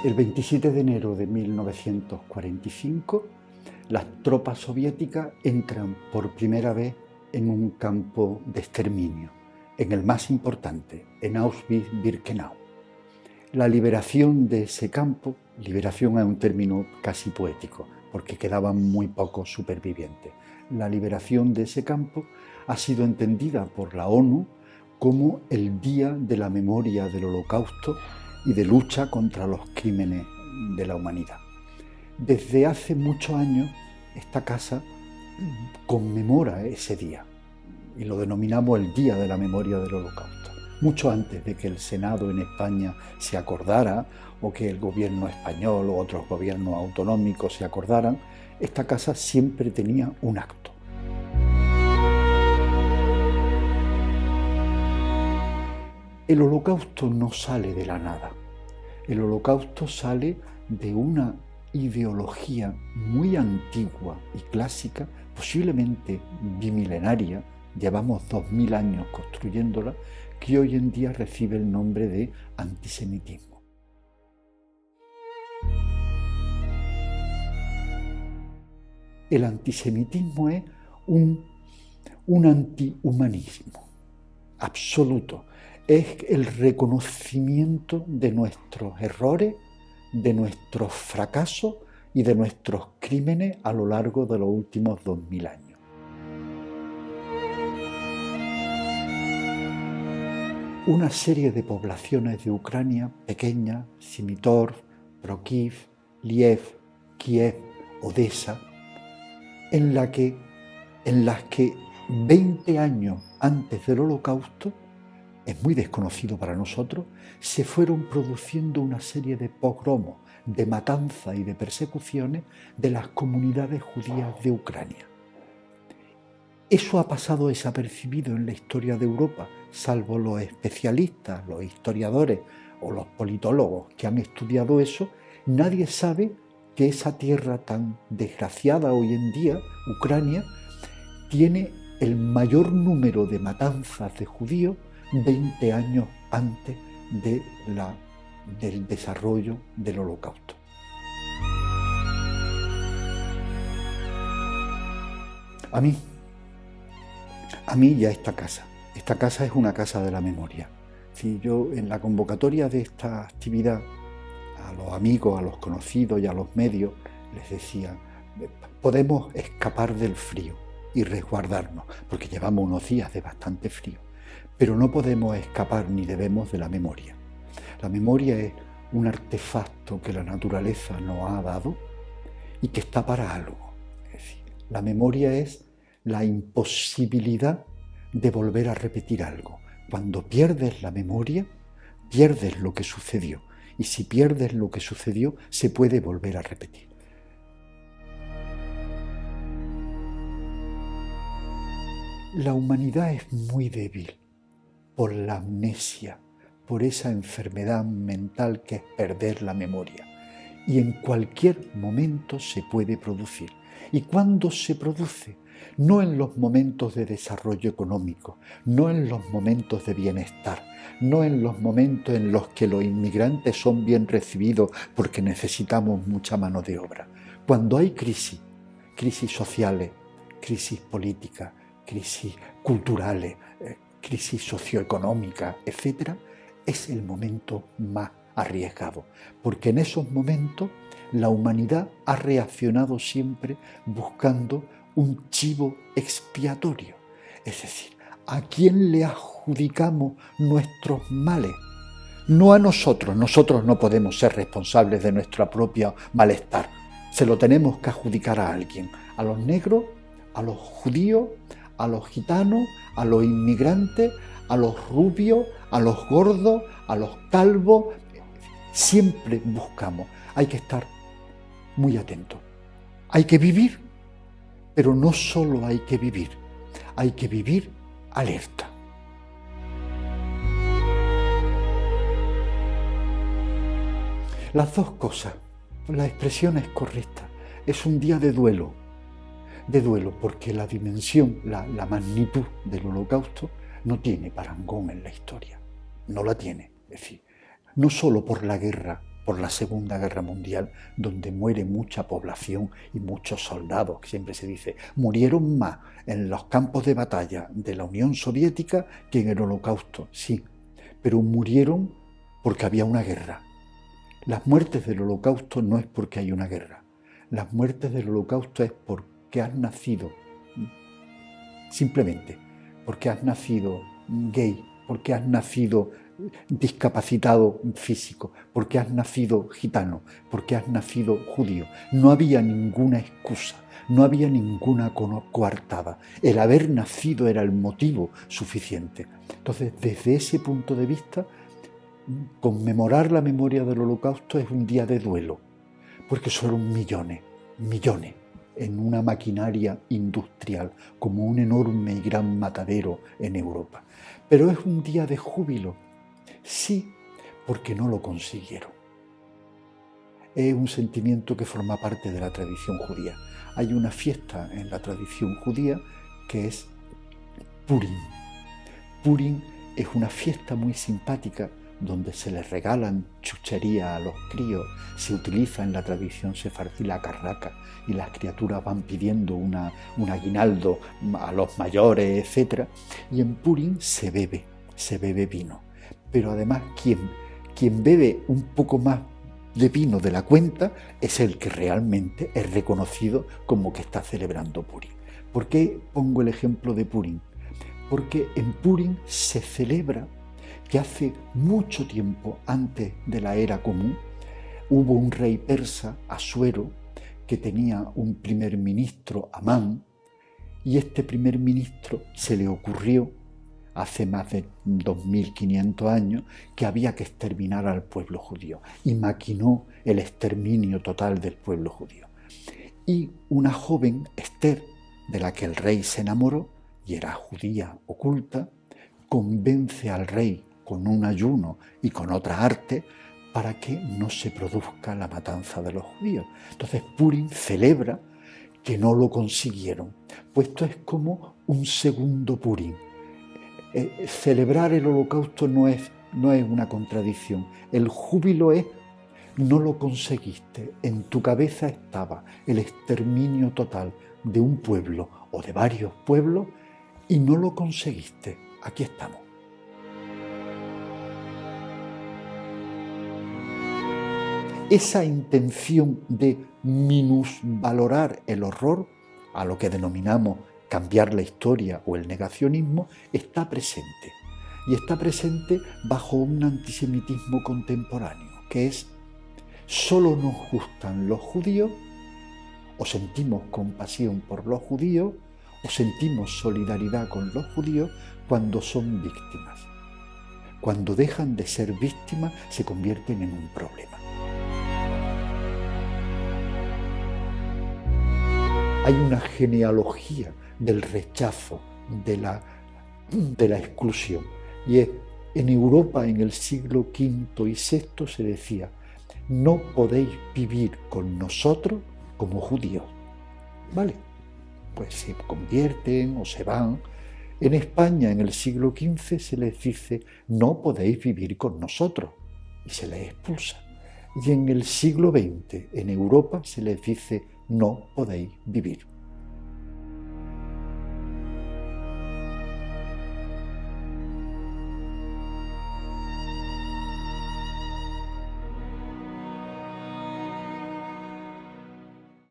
El 27 de enero de 1945, las tropas soviéticas entran por primera vez en un campo de exterminio, en el más importante, en Auschwitz-Birkenau. La liberación de ese campo, liberación es un término casi poético, porque quedaban muy pocos supervivientes. La liberación de ese campo ha sido entendida por la ONU como el Día de la Memoria del Holocausto y de lucha contra los crímenes de la humanidad. Desde hace muchos años esta casa conmemora ese día y lo denominamos el Día de la Memoria del Holocausto. Mucho antes de que el Senado en España se acordara o que el gobierno español o otros gobiernos autonómicos se acordaran, esta casa siempre tenía un acto. El Holocausto no sale de la nada. El Holocausto sale de una ideología muy antigua y clásica, posiblemente bimilenaria, llevamos 2000 años construyéndola, que hoy en día recibe el nombre de antisemitismo. El antisemitismo es un antihumanismo absoluto. Es el reconocimiento de nuestros errores, de nuestros fracasos y de nuestros crímenes a lo largo de los últimos 2000 años. Una serie de poblaciones de Ucrania pequeñas, Simitorv, Prokiv, Liev, Kiev, Odessa, en las que 20 años antes del Holocausto, es muy desconocido para nosotros, se fueron produciendo una serie de pogromos, de matanzas y de persecuciones de las comunidades judías de Ucrania. Eso ha pasado desapercibido en la historia de Europa, salvo los especialistas, los historiadores o los politólogos que han estudiado eso. Nadie sabe que esa tierra tan desgraciada hoy en día, Ucrania, tiene el mayor número de matanzas de judíos 20 años antes del desarrollo del Holocausto. A mí ya esta casa es una casa de la memoria. Si yo en la convocatoria de esta actividad a los amigos, a los conocidos y a los medios les decía, podemos escapar del frío y resguardarnos, porque llevamos unos días de bastante frío, pero no podemos escapar ni debemos de la memoria. La memoria es un artefacto que la naturaleza nos ha dado y que está para algo. Es decir, la memoria es la imposibilidad de volver a repetir algo. Cuando pierdes la memoria, pierdes lo que sucedió. Y si pierdes lo que sucedió, se puede volver a repetir. La humanidad es muy débil por la amnesia, por esa enfermedad mental que es perder la memoria. Y en cualquier momento se puede producir. ¿Y cuándo se produce? No en los momentos de desarrollo económico, no en los momentos de bienestar, no en los momentos en los que los inmigrantes son bien recibidos porque necesitamos mucha mano de obra. Cuando hay crisis sociales, crisis políticas, crisis culturales, crisis socioeconómicas, etc., es el momento más arriesgado, porque en esos momentos la humanidad ha reaccionado siempre buscando un chivo expiatorio, es decir, ¿a quién le adjudicamos nuestros males? No a nosotros no podemos ser responsables de nuestro propio malestar, se lo tenemos que adjudicar a alguien, a los negros, a los judíos, a los gitanos, a los inmigrantes, a los rubios, a los gordos, a los calvos. Siempre buscamos, hay que estar muy atentos. Hay que vivir, pero no solo hay que vivir alerta. Las dos cosas, la expresión es correcta, es un día de duelo, porque la dimensión, la magnitud del Holocausto no tiene parangón en la historia, no la tiene, es decir, no solo por la guerra por la Segunda Guerra Mundial, donde muere mucha población y muchos soldados, que siempre se dice, murieron más en los campos de batalla de la Unión Soviética que en el Holocausto, sí, pero murieron porque había una guerra. Las muertes del Holocausto no es porque hay una guerra, las muertes del Holocausto es porque has nacido, simplemente, porque has nacido gay, porque has nacido discapacitado físico, porque has nacido gitano, porque has nacido judío. No había ninguna excusa, no había ninguna coartada. El haber nacido era el motivo suficiente. Entonces, desde ese punto de vista, conmemorar la memoria del Holocausto es un día de duelo, porque son millones, en una maquinaria industrial, como un enorme y gran matadero en Europa. Pero es un día de júbilo, sí, porque no lo consiguieron. Es un sentimiento que forma parte de la tradición judía. Hay una fiesta en la tradición judía que es Purim. Purim es una fiesta muy simpática donde se les regalan chucherías a los críos, se utiliza en la tradición sefardí la carraca y las criaturas van pidiendo un aguinaldo a los mayores, etc. Y en Purim se bebe vino. Pero además quien bebe un poco más de vino de la cuenta es el que realmente es reconocido como que está celebrando Purim. ¿Por qué pongo el ejemplo de Purim? Porque en Purim se celebra que hace mucho tiempo, antes de la era común, hubo un rey persa, Asuero, que tenía un primer ministro, Amán, y este primer ministro se le ocurrió, hace más de 2500 años, que había que exterminar al pueblo judío, y maquinó el exterminio total del pueblo judío. Y una joven, Esther, de la que el rey se enamoró, y era judía oculta, convence al rey con un ayuno y con otra arte para que no se produzca la matanza de los judíos. Entonces Purim celebra que no lo consiguieron, pues esto es como un segundo Purim. Celebrar el Holocausto no es una contradicción, el júbilo es no lo conseguiste, en tu cabeza estaba el exterminio total de un pueblo o de varios pueblos y no lo conseguiste, aquí estamos. Esa intención de minusvalorar el horror, a lo que denominamos cambiar la historia o el negacionismo, está presente. Y está presente bajo un antisemitismo contemporáneo, que es, solo nos gustan los judíos, o sentimos compasión por los judíos, o sentimos solidaridad con los judíos cuando son víctimas. Cuando dejan de ser víctimas, se convierten en un problema. Hay una genealogía del rechazo, de la exclusión. Y en Europa, en el siglo V y VI, se decía, no podéis vivir con nosotros como judíos. ¿Vale? Pues se convierten o se van. En España, en el siglo XV, se les dice, no podéis vivir con nosotros, y se les expulsa. Y en el siglo XX, en Europa, se les dice, no podéis vivir.